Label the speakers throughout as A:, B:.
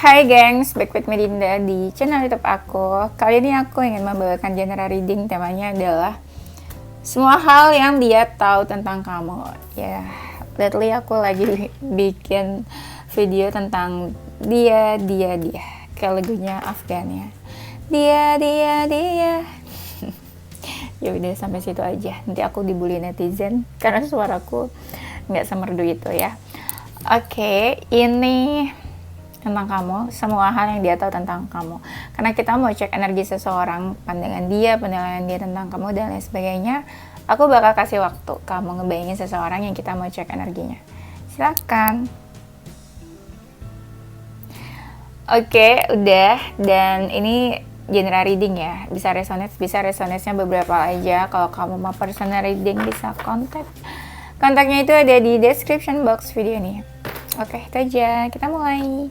A: Hai gengs, back with Medinda di channel YouTube aku. Kali ini aku ingin membawakan general reading. Temanya adalah semua hal yang dia tahu tentang kamu. Ya, lately aku lagi bikin video tentang dia. Kayak lagunya Afgan ya. Dia. Ya udah sampai situ aja. Nanti aku dibully netizen karena suaraku nggak semerdu itu ya. Oke, ini tentang kamu, semua hal yang dia tahu tentang kamu. Karena kita mau cek energi seseorang, pandangan dia, penilaian dia tentang kamu, dan lain sebagainya. Aku bakal kasih waktu kamu ngebayangin seseorang yang kita mau cek energinya. Silakan. Oke, udah. Dan ini general reading ya. Bisa resonate-nya beberapa aja. Kalau kamu mau personal reading bisa kontak. Kontaknya itu ada di description box video ini. Oke, itu aja. Kita mulai.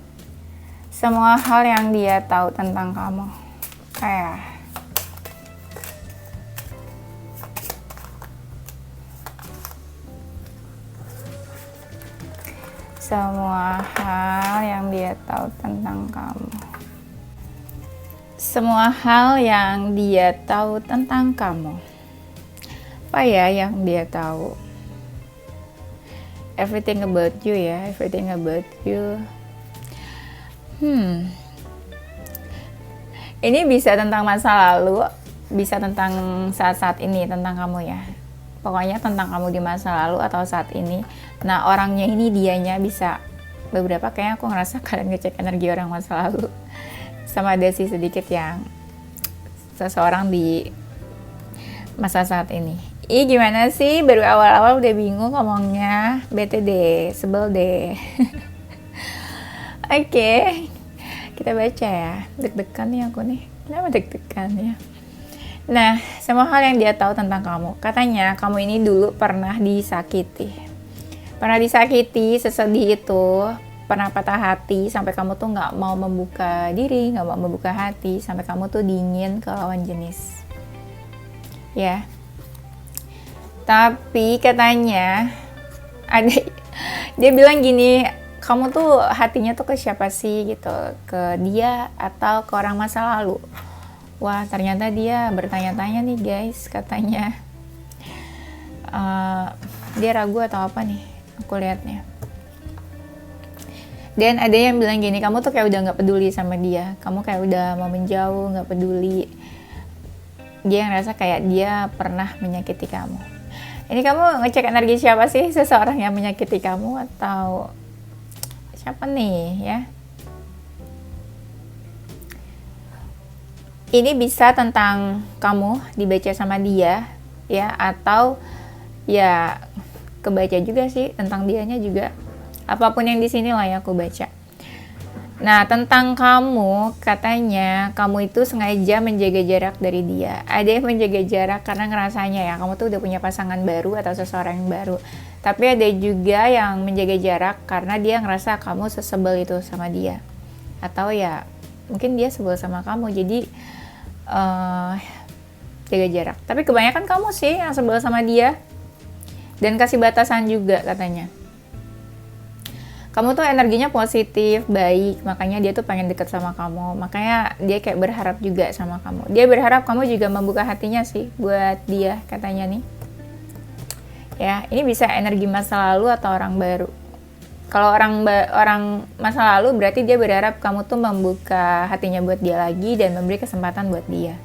A: Semua hal yang dia tahu tentang kamu. Semua hal yang dia tahu tentang kamu. Semua hal yang dia tahu tentang kamu. Apa ya yang dia tahu? Everything about you ya, everything about you. Ini bisa tentang masa lalu, bisa tentang saat-saat ini, tentang kamu ya. Pokoknya tentang kamu di masa lalu atau saat ini. Nah, orangnya ini dianya bisa beberapa, kayaknya aku ngerasa kalian ngecek energi orang masa lalu. Sama ada sih sedikit yang seseorang di masa saat ini. Gimana sih? Baru awal-awal udah bingung ngomongnya. Bete deh, sebel deh. Oke, kita baca ya. Deg-degan nih aku nih. Kenapa deg-degan ya? Nah, semua hal yang dia tahu tentang kamu. Katanya kamu ini dulu pernah disakiti. Pernah disakiti, sesedih itu. Pernah patah hati sampai kamu tuh nggak mau membuka diri, nggak mau membuka hati, sampai kamu tuh dingin ke lawan jenis. Ya. Tapi katanya ada, dia bilang gini, kamu tuh hatinya tuh ke siapa sih gitu, ke dia atau ke orang masa lalu. Wah, ternyata dia bertanya-tanya nih guys, katanya dia ragu atau apa nih, aku lihatnya. Dan ada yang bilang gini, kamu tuh kayak udah nggak peduli sama dia, kamu kayak udah mau menjauh, nggak peduli. Dia ngerasa kayak dia pernah menyakiti kamu. Ini kamu ngecek energi siapa sih, seseorang yang menyakiti kamu atau siapa nih ya? Ini bisa tentang kamu dibaca sama dia ya, atau ya kebaca juga sih tentang dianya juga. Apapun yang di sini lah ya aku baca. Nah, tentang kamu, katanya kamu itu sengaja menjaga jarak dari dia. Ada yang menjaga jarak karena ngerasanya ya, kamu tuh udah punya pasangan baru atau seseorang yang baru. Tapi ada juga yang menjaga jarak karena dia ngerasa kamu sesebel itu sama dia. Atau ya, mungkin dia sebel sama kamu, jadi jaga jarak. Tapi kebanyakan kamu sih yang sebel sama dia. Dan kasih batasan juga katanya. Kamu tuh energinya positif, baik, makanya dia tuh pengen deket sama kamu. Makanya dia kayak berharap juga sama kamu. Dia berharap kamu juga membuka hatinya sih buat dia, katanya nih. Ya, ini bisa energi masa lalu atau orang baru. Kalau orang masa lalu berarti dia berharap kamu tuh membuka hatinya buat dia lagi dan memberi kesempatan buat dia.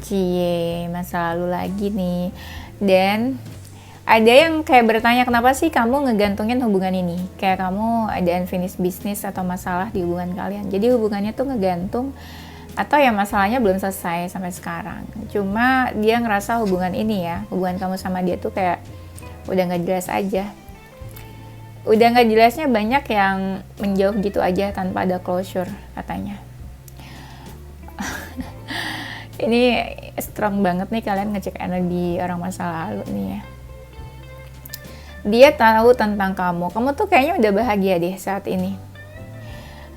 A: Cie, masa lalu lagi nih. Dan ada yang kayak bertanya, kenapa sih kamu ngegantungin hubungan ini? Kayak kamu ada unfinished business atau masalah di hubungan kalian. Jadi hubungannya tuh ngegantung, atau ya masalahnya belum selesai sampai sekarang. Cuma dia ngerasa hubungan ini ya, hubungan kamu sama dia tuh kayak udah gak jelas aja. Udah gak jelasnya banyak yang menjauh gitu aja tanpa ada closure, katanya. Ini strong banget nih kalian ngecek energi orang masa lalu nih ya. Dia tahu tentang kamu tuh kayaknya udah bahagia deh saat ini.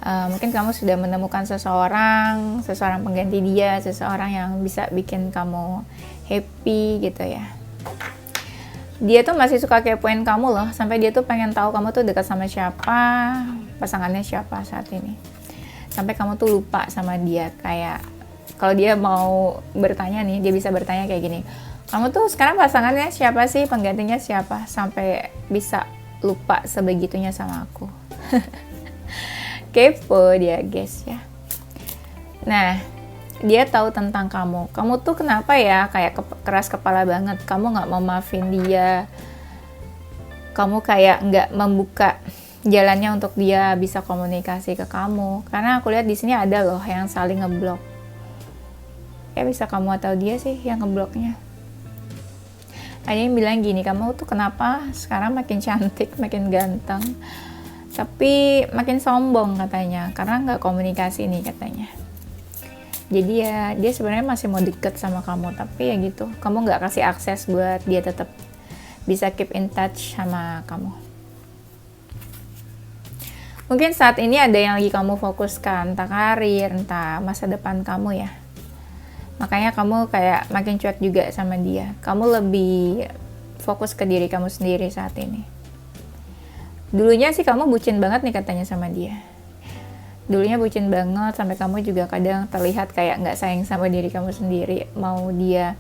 A: Mungkin kamu sudah menemukan seseorang pengganti dia, seseorang yang bisa bikin kamu happy gitu ya. Dia tuh masih suka kepoin kamu loh, sampai dia tuh pengen tahu kamu tuh dekat sama siapa, pasangannya siapa saat ini. sampai kamu tuh lupa sama dia. Kayak kalau dia mau bertanya nih, dia bisa bertanya kayak gini, kamu tuh sekarang pasangannya siapa sih, penggantinya siapa, sampai bisa lupa sebegitunya sama aku. Kepo dia guys ya. Nah, dia tahu tentang kamu. Kamu tuh kenapa ya kayak keras kepala banget. Kamu nggak mau maafin dia. Kamu kayak nggak membuka jalannya untuk dia bisa komunikasi ke kamu. Karena aku lihat di sini ada loh yang saling ngeblok. Ya bisa kamu atau dia sih yang ngebloknya. Ada yang bilang gini, kamu tuh kenapa sekarang makin cantik, makin ganteng, tapi makin sombong katanya, karena nggak komunikasi nih katanya. Jadi ya dia sebenarnya masih mau deket sama kamu, tapi ya gitu, kamu nggak kasih akses buat dia tetap bisa keep in touch sama kamu. Mungkin saat ini ada yang lagi kamu fokuskan, entah karir, entah masa depan kamu ya. Makanya kamu kayak makin cuek juga sama dia. Kamu lebih fokus ke diri kamu sendiri saat ini. Dulunya sih kamu bucin banget nih katanya sama dia. Dulunya bucin banget sampai kamu juga kadang terlihat kayak nggak sayang sama diri kamu sendiri. Mau dia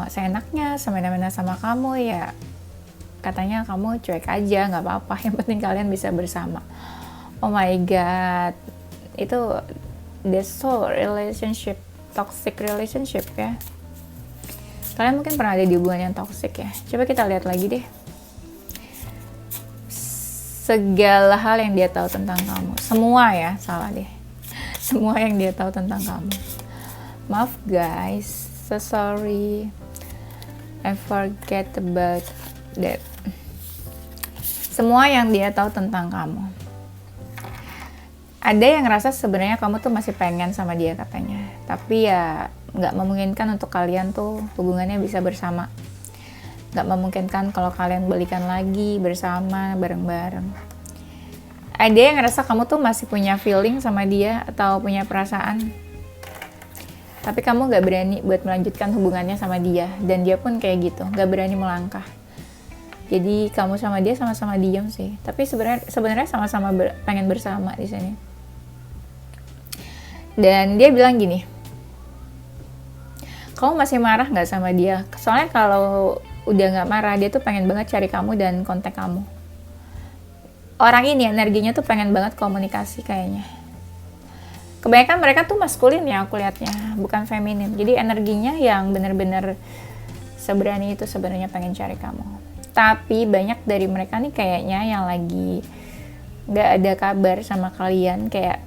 A: seenaknya semena-mena sama kamu ya katanya kamu cuek aja, nggak apa-apa. Yang penting kalian bisa bersama. Oh my god, itu the soul relationship. Toxic relationship ya. Kalian mungkin pernah ada di hubungan yang toxic ya. Coba kita lihat lagi deh. Segala hal yang dia tahu tentang kamu. Semua ya, salah deh. Semua yang dia tahu tentang kamu. Maaf guys, so sorry. I forget about that. Semua yang dia tahu tentang kamu. Ada yang ngerasa sebenarnya kamu tuh masih pengen sama dia katanya, tapi ya nggak memungkinkan untuk kalian tuh hubungannya bisa bersama. Nggak memungkinkan kalau kalian balikan lagi bersama bareng-bareng. Ada yang ngerasa kamu tuh masih punya feeling sama dia atau punya perasaan, tapi kamu nggak berani buat melanjutkan hubungannya sama dia, dan dia pun kayak gitu, nggak berani melangkah. Jadi kamu sama dia sama-sama diam sih, tapi sebenarnya sama-sama pengen bersama di sini. Dan dia bilang gini, kamu masih marah nggak sama dia? Soalnya kalau udah nggak marah, dia tuh pengen banget cari kamu dan kontak kamu. Orang ini energinya tuh pengen banget komunikasi kayaknya. Kebanyakan mereka tuh maskulin ya aku lihatnya, bukan feminin. Jadi energinya yang bener-bener seberani itu sebenarnya pengen cari kamu. Tapi banyak dari mereka nih kayaknya yang lagi nggak ada kabar sama kalian, kayak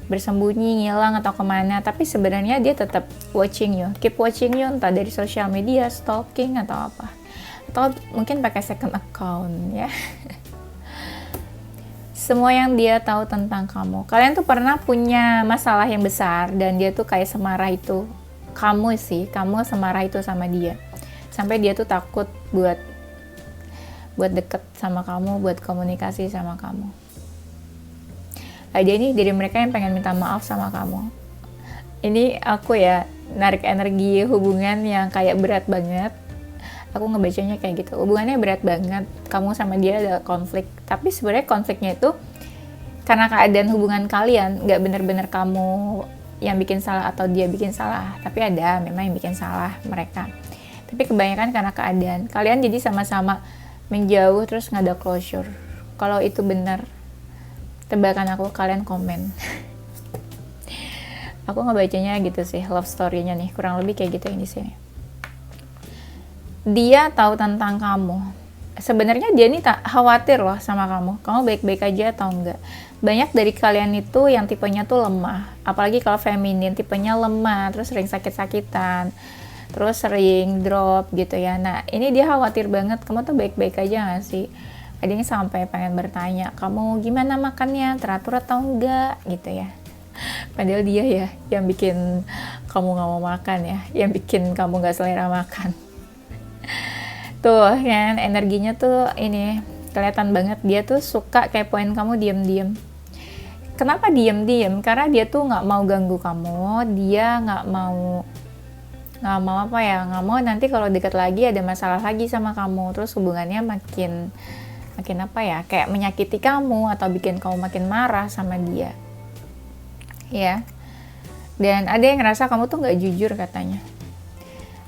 A: bersembunyi, ngilang atau kemana. Tapi sebenarnya dia tetap watching you, keep watching you, entah dari sosial media, stalking atau apa. Atau mungkin pakai second account ya. Semua yang dia tahu tentang kamu. Kalian tuh pernah punya masalah yang besar dan dia tuh kayak semarah itu. Kamu semarah itu sama dia. Sampai dia tuh takut buat deket sama kamu, buat komunikasi sama kamu. Ada nih dari mereka yang pengen minta maaf sama kamu. Ini aku ya narik energi hubungan yang kayak berat banget. Aku ngebacanya kayak gitu. Hubungannya berat banget. Kamu sama dia ada konflik. Tapi sebenarnya konfliknya itu karena keadaan hubungan kalian, nggak bener-bener kamu yang bikin salah atau dia bikin salah. Tapi ada memang yang bikin salah mereka. Tapi kebanyakan karena keadaan. Kalian jadi sama-sama menjauh terus nggak ada closure. Kalau itu benar, tebakan aku, kalian komen. Aku ngebacanya gitu sih, love story-nya nih, kurang lebih kayak gitu yang di sini. Dia tahu tentang kamu. Sebenarnya dia nih tak khawatir loh sama kamu. Kamu baik-baik aja atau enggak. Banyak dari kalian itu yang tipenya tuh lemah. Apalagi kalau feminin, tipenya lemah, terus sering sakit-sakitan, terus sering drop gitu ya. Nah, ini dia khawatir banget, kamu tuh baik-baik aja gak sih? Ada yang sampai pengen bertanya, kamu gimana makannya, teratur atau enggak gitu ya. Padahal dia ya yang bikin kamu gak mau makan ya, yang bikin kamu gak selera makan. Tuh kan energinya tuh ini kelihatan banget, dia tuh suka kepoin kamu diam-diam. Kenapa diam-diam? Karena dia tuh nggak mau ganggu kamu, dia nggak mau nanti kalau deket lagi ada masalah lagi sama kamu, terus hubungannya makin makin apa ya, kayak menyakiti kamu atau bikin kamu makin marah sama dia. Ya. Dan ada yang ngerasa kamu tuh nggak jujur katanya.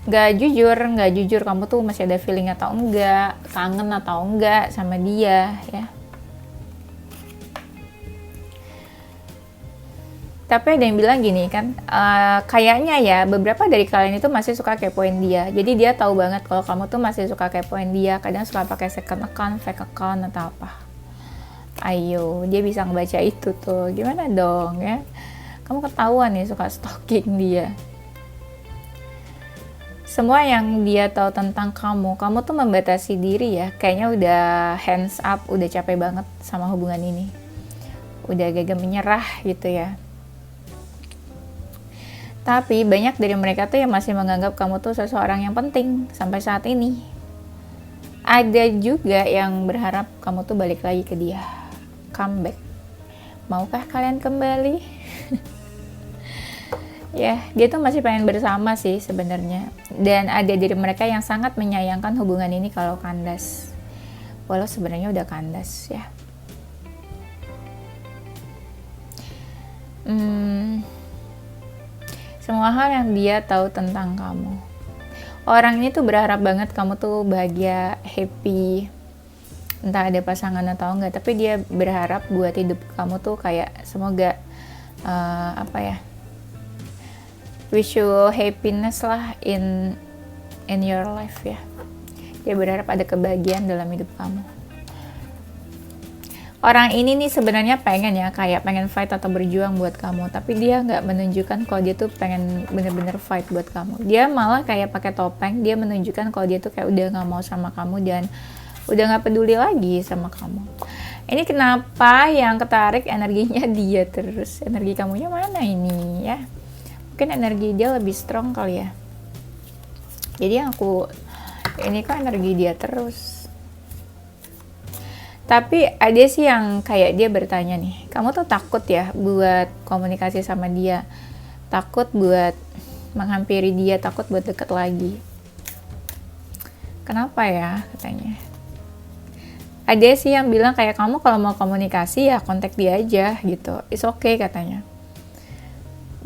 A: Nggak jujur kamu tuh masih ada feeling atau enggak, kangen atau enggak sama dia, ya. Tapi ada yang bilang gini kan, kayaknya ya beberapa dari kalian itu masih suka kepoin dia. Jadi dia tahu banget kalau kamu tuh masih suka kepoin dia. Kadang suka pakai second account, fake account atau apa. Ayo, dia bisa ngebaca itu tuh. Gimana dong ya? Kamu ketahuan nih suka stalking dia. Semua yang dia tahu tentang kamu tuh membatasi diri ya. Kayaknya udah hands up, udah capek banget sama hubungan ini. Udah agak menyerah gitu ya. Tapi banyak dari mereka tuh yang masih menganggap kamu tuh seseorang yang penting sampai saat ini. Ada juga yang berharap kamu tuh balik lagi ke dia. Comeback. Maukah kalian kembali? Ya, dia tuh masih pengen bersama sih sebenarnya. Dan ada dari mereka yang sangat menyayangkan hubungan ini kalau kandas. Walau sebenarnya udah kandas ya. Semua hal yang dia tahu tentang kamu. Orang ini tuh berharap banget kamu tuh bahagia, happy. Entah ada pasangan atau enggak, tapi dia berharap buat hidup kamu tuh kayak semoga wish you happiness lah in your life ya. Dia berharap ada kebahagiaan dalam hidup kamu. Orang ini nih sebenarnya pengen fight atau berjuang buat kamu, tapi dia nggak menunjukkan kalau dia tuh pengen bener-bener fight buat kamu. Dia malah kayak pakai topeng, dia menunjukkan kalau dia tuh kayak udah nggak mau sama kamu dan udah nggak peduli lagi sama kamu. Ini kenapa yang ketarik energinya dia terus? Energi kamunya mana ini ya? Mungkin energi dia lebih strong kali ya. Jadi ini kok energi dia terus. Tapi ada sih yang kayak dia bertanya nih, kamu tuh takut ya buat komunikasi sama dia, takut buat menghampiri dia, takut buat deket lagi. Kenapa ya katanya? Ada sih yang bilang kayak kamu kalau mau komunikasi ya kontak dia aja gitu, it's okay katanya.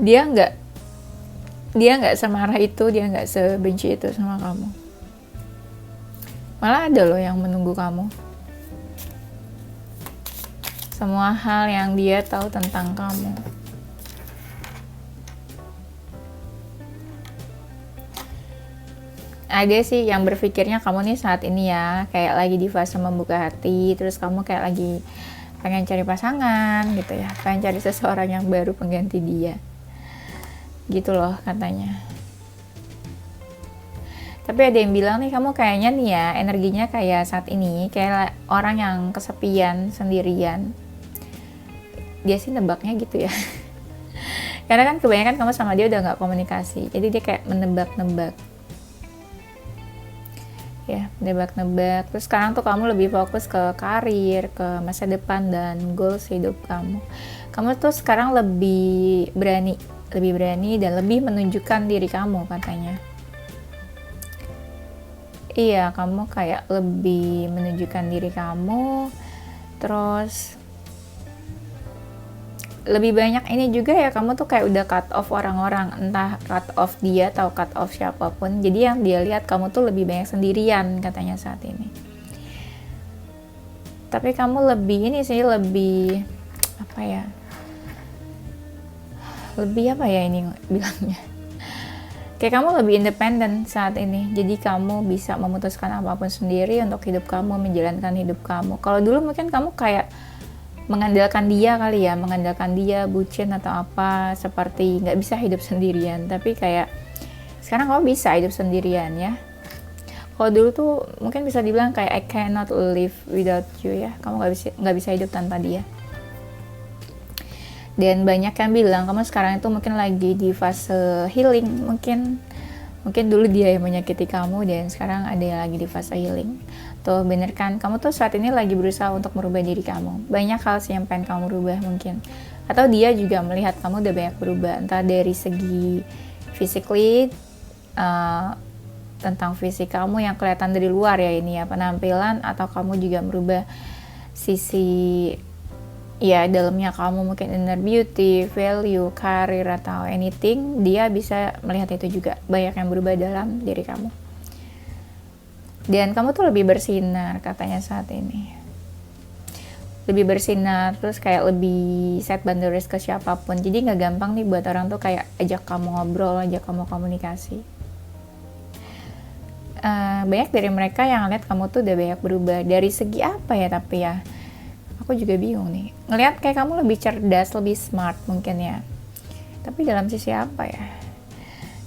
A: Dia nggak semarah itu, dia nggak sebenci itu sama kamu. Malah ada loh yang menunggu kamu. Semua hal yang dia tahu tentang kamu. Ada sih yang berpikirnya kamu nih saat ini ya kayak lagi di fase membuka hati, terus kamu kayak lagi pengen cari pasangan gitu ya, pengen cari seseorang yang baru pengganti dia gitu loh katanya. Tapi ada yang bilang nih kamu kayaknya nih ya energinya kayak saat ini kayak orang yang kesepian, sendirian. Dia sih nebaknya gitu ya. Karena kan kebanyakan kamu sama dia udah gak komunikasi, jadi dia kayak menebak-nebak ya, menebak-nebak. Terus sekarang tuh kamu lebih fokus ke karir, ke masa depan dan goals hidup kamu. Kamu tuh sekarang lebih berani dan lebih menunjukkan diri kamu katanya. Iya, kamu kayak lebih menunjukkan diri kamu, terus lebih banyak ini juga ya, kamu tuh kayak udah cut off orang-orang, entah cut off dia atau cut off siapapun. Jadi yang dia lihat kamu tuh lebih banyak sendirian katanya saat ini. Tapi kamu lebih ini sih, lebih apa ya ini bilangnya. Kayak kamu lebih independen saat ini. Jadi kamu bisa memutuskan apapun sendiri untuk hidup kamu, menjalankan hidup kamu. Kalau dulu mungkin kamu kayak mengandalkan dia kali ya, mengandalkan dia, bucin atau apa, seperti nggak bisa hidup sendirian. Tapi kayak sekarang kamu bisa hidup sendirian ya. Kalau dulu tuh mungkin bisa dibilang kayak I cannot live without you ya, kamu nggak bisa hidup tanpa dia. Dan banyak yang bilang kamu sekarang itu mungkin lagi di fase healing, mungkin dulu dia yang menyakiti kamu dan sekarang ada yang lagi di fase healing. Tuh bener kan, kamu tuh saat ini lagi berusaha untuk merubah diri kamu. Banyak hal sih yang pengen kamu rubah mungkin. Atau dia juga melihat kamu udah banyak berubah, entah dari segi physically, tentang fisik kamu yang kelihatan dari luar ya, ini ya, penampilan, atau kamu juga merubah sisi ya dalamnya kamu, mungkin inner beauty, value, karir, atau anything, dia bisa melihat itu juga. Banyak yang berubah dalam diri kamu. Dan kamu tuh lebih bersinar katanya saat ini. Lebih bersinar, terus kayak lebih set boundaries ke siapapun. Jadi nggak gampang nih buat orang tuh kayak ajak kamu ngobrol, ajak kamu komunikasi. Banyak dari mereka yang lihat kamu tuh udah banyak berubah. Dari segi apa ya, tapi ya aku juga bingung nih. Ngelihat kayak kamu lebih cerdas, lebih smart mungkin ya. Tapi dalam sisi apa ya?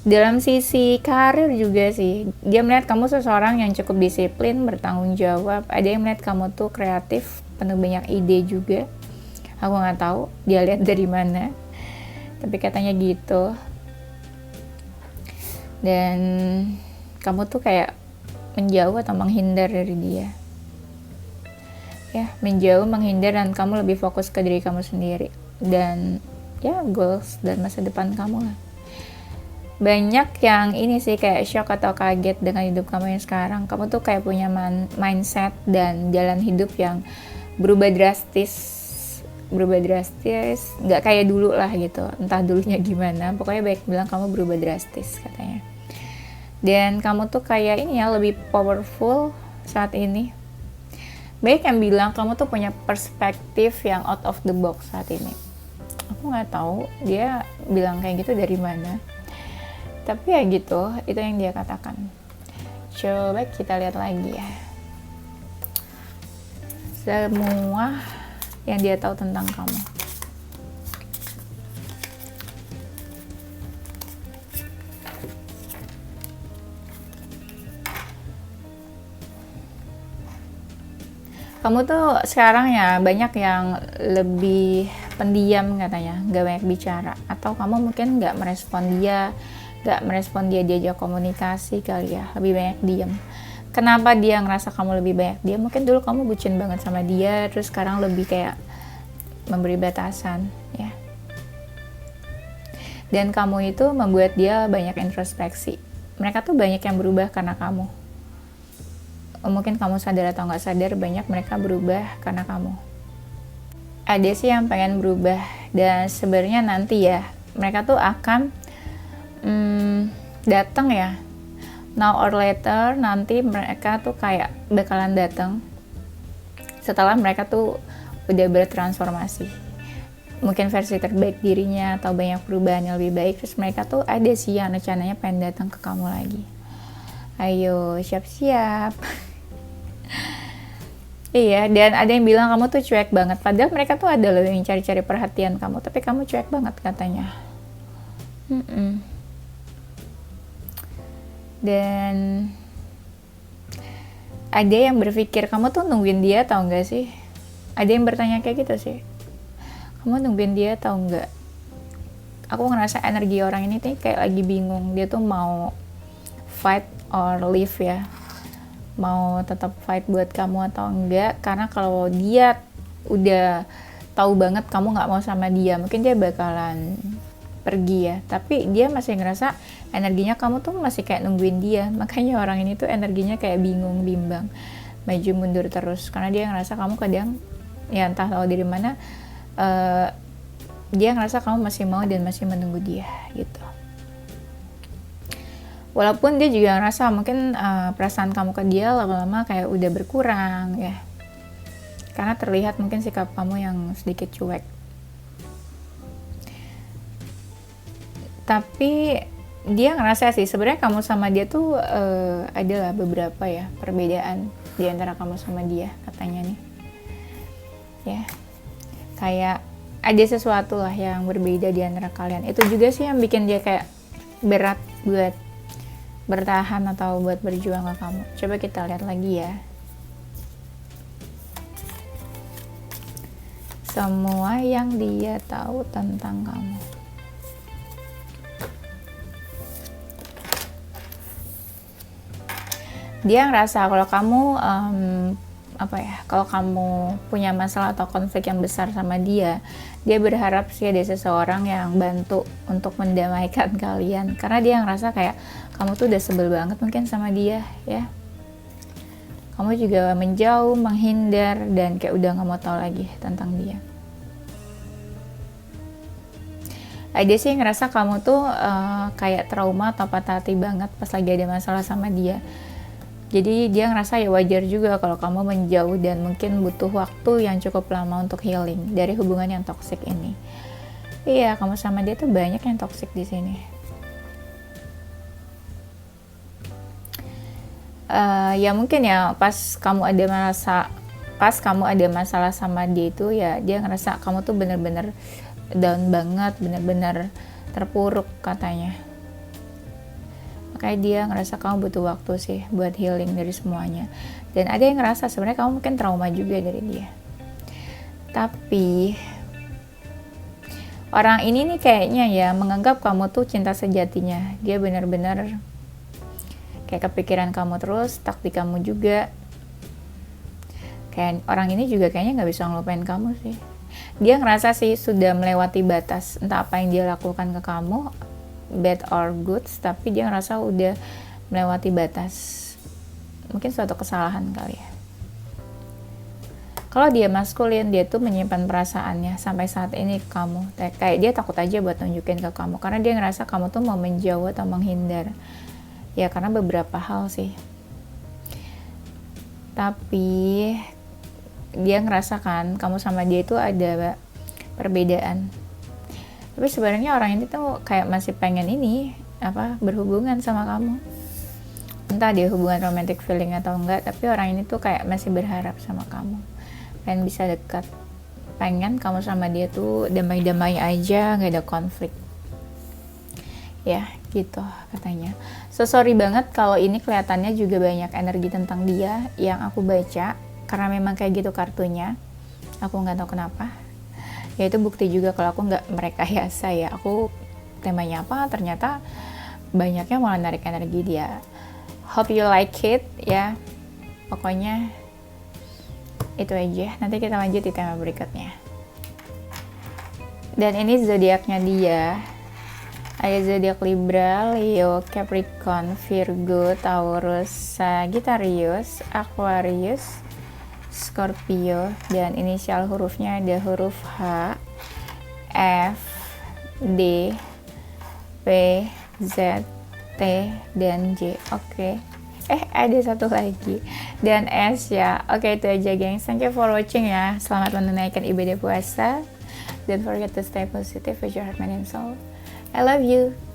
A: Dalam sisi karir juga sih, dia melihat kamu seseorang yang cukup disiplin, bertanggung jawab. Ada yang melihat kamu tuh kreatif, penuh banyak ide juga. Aku nggak tahu dia lihat dari mana, tapi katanya gitu. Dan kamu tuh kayak menjauh atau menghindar dari dia. Ya, menjauh, menghindar, dan kamu lebih fokus ke diri kamu sendiri. Dan ya, goals dan masa depan kamu lah. Banyak yang ini sih kayak shock atau kaget dengan hidup kamu yang sekarang. Kamu tuh kayak punya mindset dan jalan hidup yang berubah drastis, nggak kayak dulu lah gitu. Entah dulunya gimana, pokoknya baik bilang kamu berubah drastis katanya. Dan kamu tuh kayak ini ya, lebih powerful saat ini. Baik yang bilang kamu tuh punya perspektif yang out of the box saat ini. Aku nggak tahu dia bilang kayak gitu dari mana. Tapi ya gitu, itu yang dia katakan. Coba kita lihat lagi ya. Semua yang dia tahu tentang kamu. Kamu tuh sekarang ya banyak yang lebih pendiam katanya, gak banyak bicara. Atau kamu mungkin gak merespon dia diajak komunikasi kali ya, lebih banyak diam. Kenapa dia ngerasa kamu lebih banyak diam? Mungkin dulu kamu bucin banget sama dia, terus sekarang lebih kayak memberi batasan ya. Dan kamu itu membuat dia banyak introspeksi. Mereka tuh banyak yang berubah karena kamu. Mungkin kamu sadar atau nggak sadar, banyak mereka berubah karena kamu. Ada sih yang pengen berubah, dan sebenarnya nanti ya mereka tuh akan datang ya, now or later, nanti mereka tuh kayak bakalan datang setelah mereka tuh udah bertransformasi, mungkin versi terbaik dirinya atau banyak perubahan yang lebih baik. Terus mereka tuh ada sih yang rencananya pengen datang ke kamu lagi. Ayo siap-siap. Iya, dan ada yang bilang kamu tuh cuek banget, padahal mereka tuh ada loh yang cari-cari perhatian kamu, tapi kamu cuek banget katanya. Dan ada yang berpikir kamu tuh nungguin dia tau gak sih? Ada yang bertanya kayak gitu sih, kamu nungguin dia tau gak? Aku ngerasa energi orang ini tuh kayak lagi bingung, dia tuh mau fight or leave ya, mau tetap fight buat kamu atau enggak. Karena kalau dia udah tahu banget kamu gak mau sama dia, mungkin dia bakalan pergi ya, tapi dia masih ngerasa energinya kamu tuh masih kayak nungguin dia. Makanya orang ini tuh energinya kayak bingung, bimbang, maju mundur terus, karena dia ngerasa kamu kadang ya entah tahu dari mana, dia ngerasa kamu masih mau dan masih menunggu dia gitu. Walaupun dia juga ngerasa mungkin perasaan kamu ke dia lama-lama kayak udah berkurang ya, karena terlihat mungkin sikap kamu yang sedikit cuek. Tapi dia ngerasa sih sebenarnya kamu sama dia tuh adalah beberapa ya perbedaan di antara kamu sama dia katanya nih ya, kayak ada sesuatu lah yang berbeda di antara kalian. Itu juga sih yang bikin dia kayak berat buat bertahan atau buat berjuang ke kamu. Coba kita lihat lagi ya. Semua yang dia tahu tentang kamu. Dia ngerasa kalau kamu apa ya, kalau kamu punya masalah atau konflik yang besar sama dia berharap sih ada seseorang yang bantu untuk mendamaikan kalian, karena dia ngerasa kayak kamu tuh udah sebel banget mungkin sama dia ya. Kamu juga menjauh, menghindar, dan kayak udah gak mau tahu lagi tentang dia. Dia sih ngerasa kamu tuh kayak trauma atau patah hati banget pas lagi ada masalah sama dia. Jadi dia ngerasa ya wajar juga kalau kamu menjauh dan mungkin butuh waktu yang cukup lama untuk healing dari hubungan yang toksik ini. Iya, kamu sama dia tuh banyak yang toksik di sini. Ya mungkin ya pas kamu ada masalah sama dia itu ya dia ngerasa kamu tuh bener-bener down banget, bener-bener terpuruk katanya. Makanya dia ngerasa kamu butuh waktu sih buat healing dari semuanya. Dan ada yang ngerasa sebenarnya kamu mungkin trauma juga dari dia. Tapi orang ini nih kayaknya ya menganggap kamu tuh cinta sejatinya. Dia benar-benar kayak kepikiran kamu terus, taktik kamu juga. Kayak orang ini juga kayaknya nggak bisa ngelupain kamu sih. Dia ngerasa sih sudah melewati batas, entah apa yang dia lakukan ke kamu, bad or good, tapi dia ngerasa udah melewati batas. Mungkin suatu kesalahan kali ya. Kalau dia maskulin, dia tuh menyimpan perasaannya sampai saat ini ke kamu. Kayak dia takut aja buat nunjukin ke kamu, karena dia ngerasa kamu tuh mau menjauh atau menghindar. Ya karena beberapa hal sih. Tapi dia ngerasakan kamu sama dia itu ada perbedaan. Tapi sebenarnya orang ini tuh kayak masih pengen berhubungan sama kamu. Entah dia hubungan romantic feeling atau enggak, tapi orang ini tuh kayak masih berharap sama kamu. Pengen bisa dekat. Pengen kamu sama dia tuh damai-damai aja, gak ada konflik. Ya, gitu katanya. So sorry banget kalau ini kelihatannya juga banyak energi tentang dia yang aku baca, karena memang kayak gitu kartunya. Aku nggak tahu kenapa. Ya itu bukti juga kalau aku nggak merekayasa ya. Aku temanya apa, ternyata banyaknya malah narik energi dia. Hope you like it ya. Pokoknya itu aja. Nanti kita lanjut di tema berikutnya. Dan ini zodiaknya dia. Ada zodiak Libra, Leo, Capricorn, Virgo, Taurus, Sagittarius, Aquarius, Scorpio, dan inisial hurufnya ada huruf H, F, D, P, Z, T, dan J. Oke. Ada satu lagi. Dan S ya. Oke, itu aja gengs. Thank you for watching ya. Selamat menunaikan ibadah puasa. Don't forget to stay positive with your heart, mind, and soul. I love you.